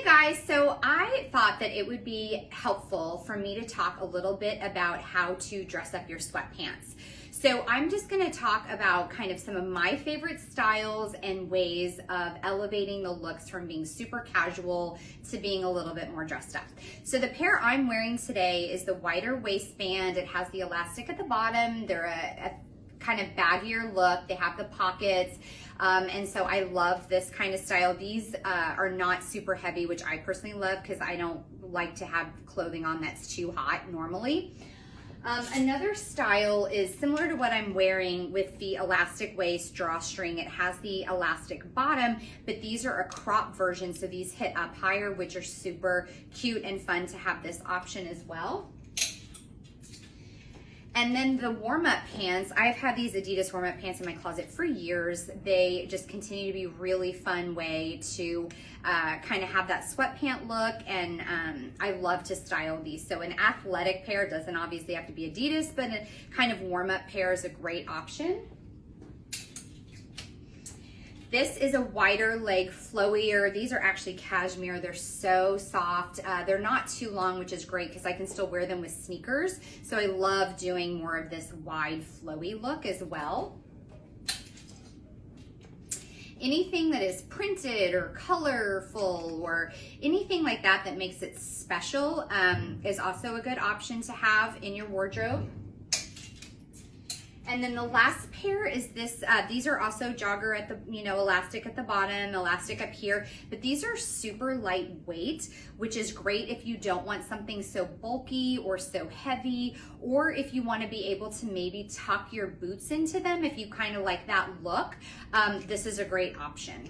Hey guys, so I thought that it would be helpful for me to talk a little bit about how to dress up your sweatpants. So I'm just going to talk about kind of some of my favorite styles and ways of elevating the looks from being super casual to being a little bit more dressed up. So the pair I'm wearing today is the wider waistband. It has the elastic at the bottom. They're a kind of baggier look. They have the pockets. And so I love this kind of style. These are not super heavy, which I personally love because I don't like to have clothing on that's too hot normally. Another style is similar to what I'm wearing with the elastic waist drawstring. It has the elastic bottom, but these are a crop version, so these hit up higher, which are super cute and fun to have this option as well. And then the warm-up pants, I've had these Adidas warm-up pants in my closet for years. They just continue to be a really fun way to kind of have that sweatpant look, and I love to style these. So an athletic pair doesn't obviously have to be Adidas, but a kind of warm-up pair is a great option. This is a wider leg, flowier. These are actually cashmere. They're so soft. They're not too long, which is great because I can still wear them with sneakers. So I love doing more of this wide, flowy look as well. Anything that is printed or colorful or anything like that that makes it special is also a good option to have in your wardrobe. And then the last pair is this, these are also jogger at the, elastic at the bottom, elastic up here, but these are super lightweight, which is great if you don't want something so bulky or so heavy, or if you want to be able to maybe tuck your boots into them, if you kind of like that look, this is a great option.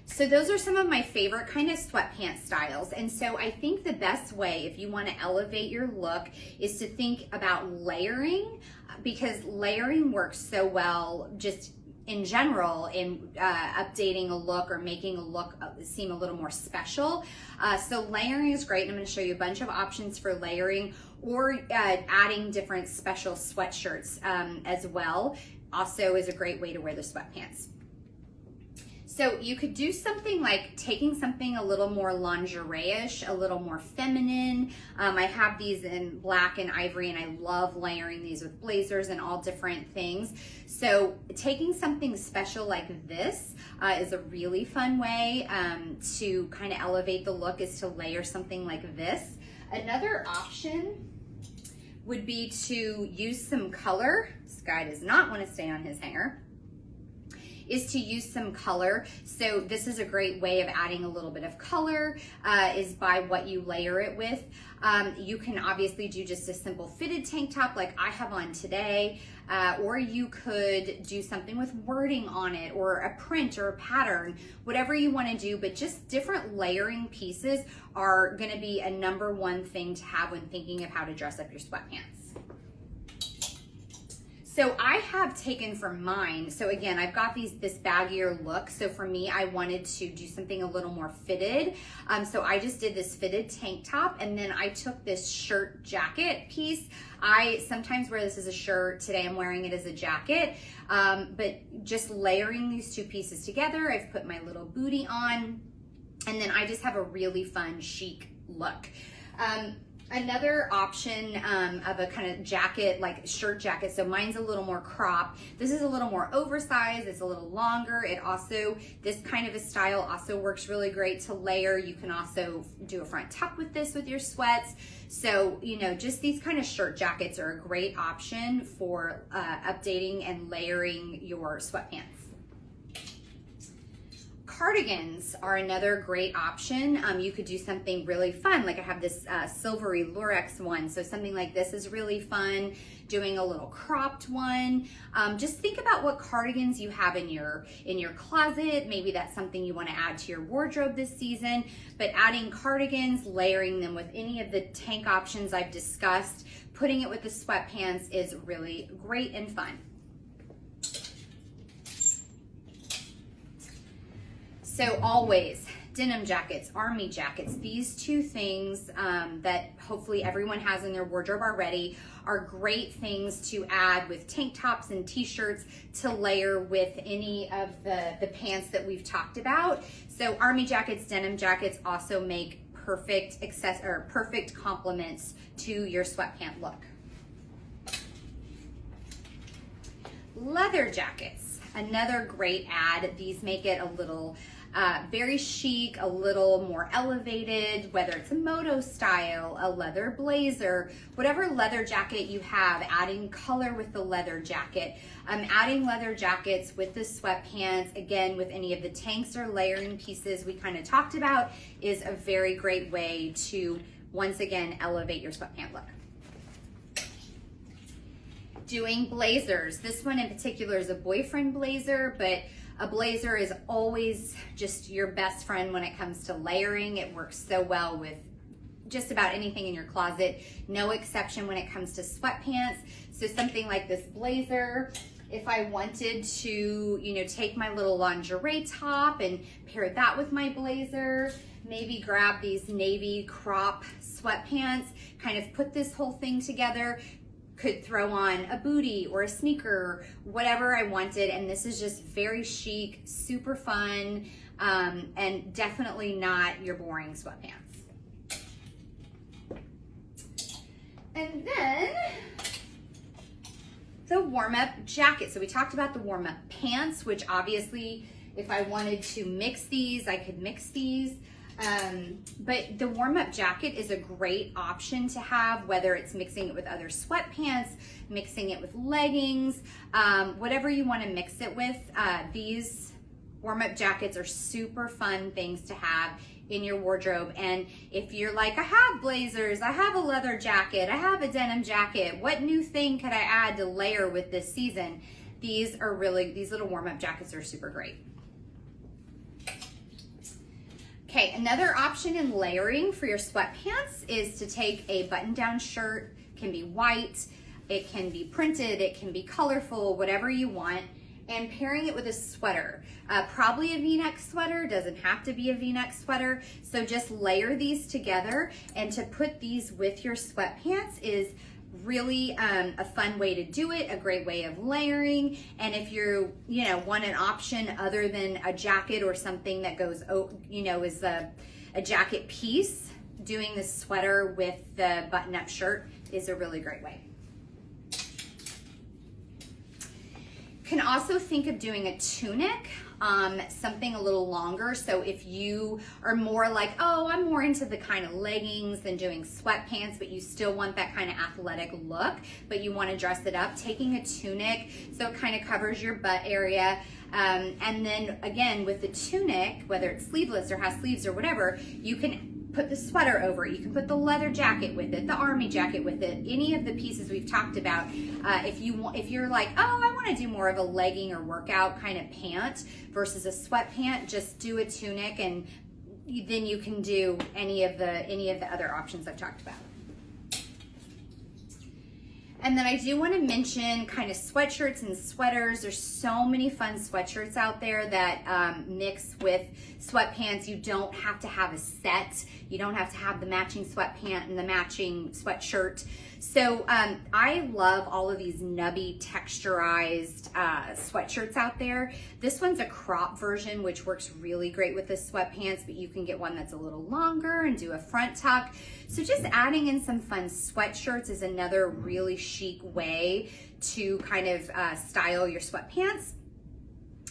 So those are some of my favorite kind of sweatpants styles. And so I think the best way, if you want to elevate your look, is to think about layering, because layering works so well just in general in updating a look or making a look seem a little more special. So layering is great, and I'm going to show you a bunch of options for layering, or adding different special sweatshirts as well. Also is a great way to wear the sweatpants. So you could do something like taking something a little more lingerie-ish, a little more feminine. I have these in black and ivory, and I love layering these with blazers and all different things. So taking something special like this is a really fun way to kind of elevate the look, is to layer something like this. Another option would be to use some color. This guy does not want to stay on his hanger. Is to use some color. So this is a great way of adding a little bit of color, is by what you layer it with. You can obviously do just a simple fitted tank top like I have on today, or you could do something with wording on it, or a print or a pattern, whatever you want to do, but just different layering pieces are going to be a #1 thing to have when thinking of how to dress up your sweatpants. So I have taken from mine, so again, I've got this baggier look. So for me, I wanted to do something a little more fitted. So I just did this fitted tank top, and then I took this shirt jacket piece. I sometimes wear this as a shirt. Today I'm wearing it as a jacket, but just layering these two pieces together, I've put my little booty on, and then I just have a really fun chic look. Another option of a kind of jacket, like shirt jacket, so mine's a little more cropped. This is a little more oversized, it's a little longer. It also, this kind of a style also works really great to layer. You can also do a front tuck with this with your sweats. So, just these kind of shirt jackets are a great option for updating and layering your sweatpants. Cardigans are another great option. You could do something really fun, like I have this silvery lurex one, so something like this is really fun. Doing a little cropped one. Just think about what cardigans you have in your closet. Maybe that's something you want to add to your wardrobe this season, but adding cardigans, layering them with any of the tank options I've discussed, putting it with the sweatpants is really great and fun. So always denim jackets, army jackets. These two things that hopefully everyone has in their wardrobe already are great things to add with tank tops and t-shirts to layer with any of the pants that we've talked about. So army jackets, denim jackets also make perfect perfect complements to your sweatpant look. Leather jackets, another great add. These make it a little very chic, a little more elevated, whether it's a moto style, a leather blazer, whatever leather jacket you have, adding color with the leather jacket. Adding leather jackets with the sweatpants, again, with any of the tanks or layering pieces we kind of talked about, is a very great way to, once again, elevate your sweatpant look. Doing blazers. This one in particular is a boyfriend blazer, but a blazer is always just your best friend when it comes to layering. It works so well with just about anything in your closet, no exception when it comes to sweatpants. So something like this blazer, if I wanted to, you know, take my little lingerie top and pair that with my blazer, maybe grab these navy crop sweatpants, kind of put this whole thing together, could throw on a bootie or a sneaker, whatever I wanted. And this is just very chic, super fun, and definitely not your boring sweatpants. And then the warm-up jacket. So we talked about the warm-up pants, which obviously if I wanted to mix these, I could mix these. But the warm-up jacket is a great option to have, whether it's mixing it with other sweatpants, mixing it with leggings, whatever you want to mix it with. These warm-up jackets are super fun things to have in your wardrobe. And if you're like, I have blazers, I have a leather jacket, I have a denim jacket, what new thing could I add to layer with this season? These little warm-up jackets are super great. Okay, another option in layering for your sweatpants is to take a button-down shirt. It can be white, it can be printed, it can be colorful, whatever you want, and pairing it with a sweater. Probably a V-neck sweater, doesn't have to be a V-neck sweater. So just layer these together, and to put these with your sweatpants is really a fun way to do it, a great way of layering. And if you want an option other than a jacket or something that goes, is a jacket piece, doing the sweater with the button-up shirt is a really great way. Can also think of doing a tunic, something a little longer. So if you are more like, oh, I'm more into the kind of leggings than doing sweatpants, but you still want that kind of athletic look, but you want to dress it up, taking a tunic so it kind of covers your butt area. And then again, with the tunic, whether it's sleeveless or has sleeves or whatever, you can put the sweater over it. You can put the leather jacket with it, the army jacket with it, any of the pieces we've talked about. If you're like, oh, I want to do more of a legging or workout kind of pant versus a sweatpant, just do a tunic, and then you can do any of the other options I've talked about. And then I do want to mention kind of sweatshirts and sweaters. There's so many fun sweatshirts out there that mix with sweatpants. You don't have to have a set. You don't have to have the matching sweatpant and the matching sweatshirt. So I love all of these nubby texturized sweatshirts out there. This one's a crop version, which works really great with the sweatpants, but you can get one that's a little longer and do a front tuck. So just adding in some fun sweatshirts is another really chic way to kind of style your sweatpants.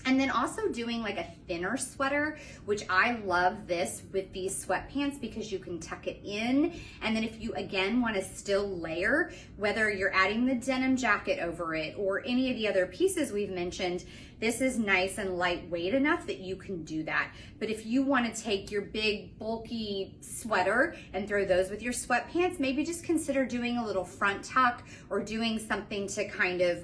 And then also doing like a thinner sweater, which I love this with these sweatpants because you can tuck it in. And then if you again want to still layer, whether you're adding the denim jacket over it or any of the other pieces we've mentioned, this is nice and lightweight enough that you can do that. But if you want to take your big bulky sweater and throw those with your sweatpants, maybe just consider doing a little front tuck or doing something to kind of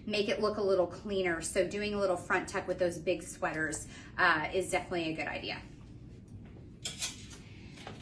make it look a little cleaner. So doing a little front tuck with those big sweaters is definitely a good idea.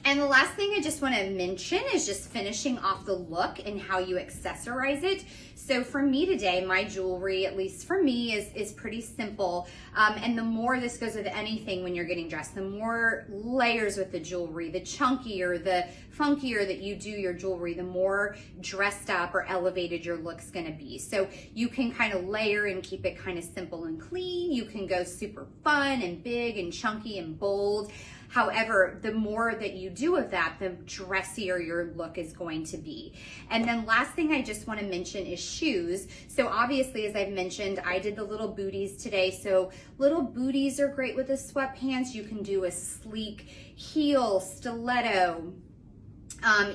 And the last thing I just want to mention is just finishing off the look and how you accessorize it. So for me today, my jewelry, at least for me, is pretty simple. And the more this goes with anything when you're getting dressed, the more layers with the jewelry, the chunkier, the funkier that you do your jewelry, the more dressed up or elevated your look's gonna be. So you can kind of layer and keep it kind of simple and clean. You can go super fun and big and chunky and bold. However, the more that you do of that, the dressier your look is going to be. And then last thing I just want to mention is shoes. So obviously, as I've mentioned, I did the little booties today. So little booties are great with the sweatpants. You can do a sleek heel, stiletto,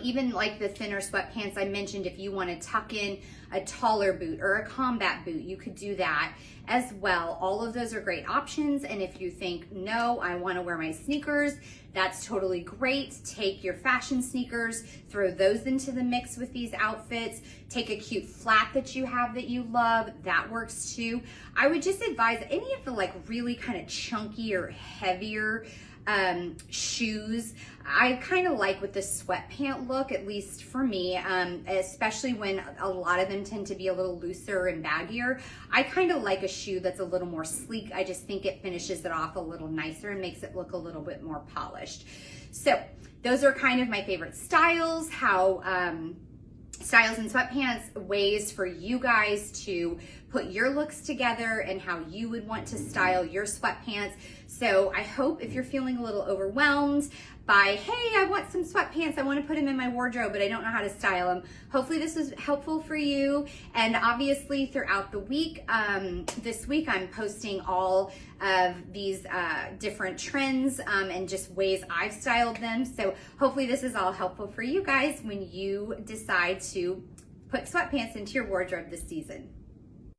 even like the thinner sweatpants I mentioned, if you want to tuck in a taller boot or a combat boot, you could do that as well. All of those are great options. And if you think, no, I want to wear my sneakers, that's totally great. Take your fashion sneakers, throw those into the mix with these outfits. Take a cute flat that you have that you love, that works too. I would just advise any of the like really kind of chunky or heavier shoes, I kind of like with the sweatpant look, at least for me, especially when a lot of them tend to be a little looser and baggier. I kind of like a shoe that's a little more sleek. I just think it finishes it off a little nicer and makes it look a little bit more polished. So those are kind of my favorite styles, how styles and sweatpants, ways for you guys to put your looks together and how you would want to style your sweatpants. So I hope if you're feeling a little overwhelmed by, hey, I want some sweatpants, I want to put them in my wardrobe, but I don't know how to style them. Hopefully this was helpful for you. And obviously throughout the week, this week I'm posting all of these different trends and just ways I've styled them. So hopefully this is all helpful for you guys when you decide to put sweatpants into your wardrobe this season.